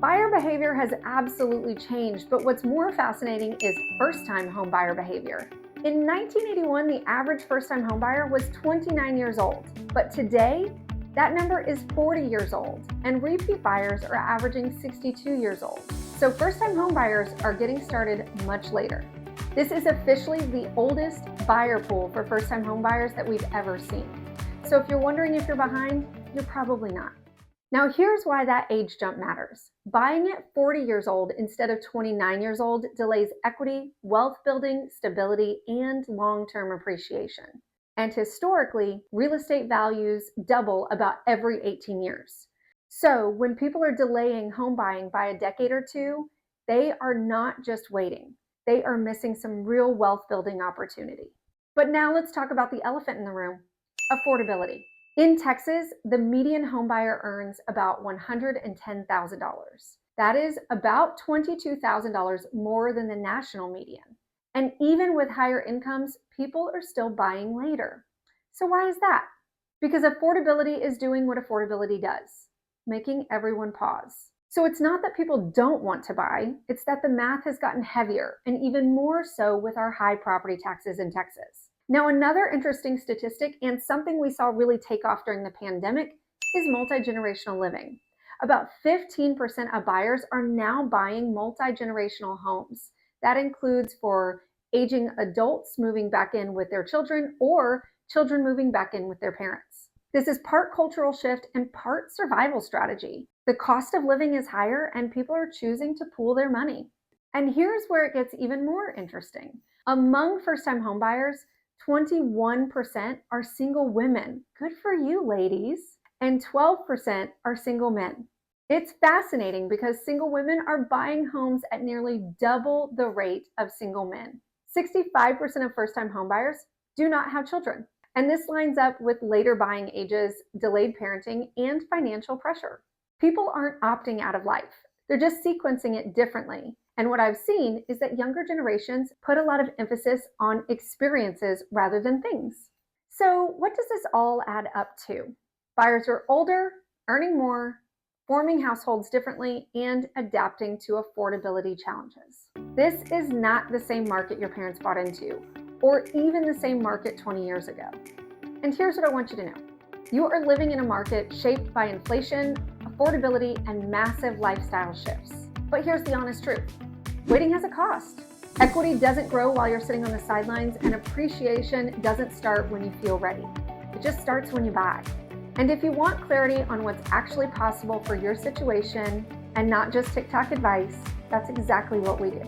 Buyer behavior has absolutely changed, but what's more fascinating is first-time home buyer behavior. In 1981, the average first-time home buyer was 29 years old, but today, that number is 40 years old, and repeat buyers are averaging 62 years old. So first-time home buyers are getting started much later. This is officially the oldest buyer pool for first-time home buyers that we've ever seen. So if you're wondering if you're behind, you're probably not. Now here's why that age jump matters. Buying at 40 years old instead of 29 years old delays equity, wealth building, stability, and long-term appreciation. And historically, real estate values double about every 18 years. So when people are delaying home buying by a decade or two, they are not just waiting. They are missing some real wealth building opportunity. But now let's talk about the elephant in the room, affordability. In Texas, the median homebuyer earns about $110,000. That is about $22,000 more than the national median. And even with higher incomes, people are still buying later. So why is that? Because affordability is doing what affordability does, making everyone pause. So it's not that people don't want to buy, it's that the math has gotten heavier, and even more so with our high property taxes in Texas. Now, another interesting statistic and something we saw really take off during the pandemic is multi-generational living. About 15% of buyers are now buying multi-generational homes. That includes for aging adults moving back in with their children or children moving back in with their parents. This is part cultural shift and part survival strategy. The cost of living is higher and people are choosing to pool their money. And here's where it gets even more interesting. Among first-time homebuyers, 21% are single women. Good for you, ladies. And 12% are single men. It's fascinating because single women are buying homes at nearly double the rate of single men. 65% of first-time homebuyers do not have children. And this lines up with later buying ages, delayed parenting, and financial pressure. People aren't opting out of life. They're just sequencing it differently. And what I've seen is that younger generations put a lot of emphasis on experiences rather than things. So what does this all add up to? Buyers are older, earning more, forming households differently, and adapting to affordability challenges. This is not the same market your parents bought into, or even the same market 20 years ago. And here's what I want you to know. You are living in a market shaped by inflation, affordability, and massive lifestyle shifts. But here's the honest truth. Waiting has a cost. Equity doesn't grow while you're sitting on the sidelines, and appreciation doesn't start when you feel ready. It just starts when you buy. And if you want clarity on what's actually possible for your situation and not just TikTok advice, that's exactly what we do.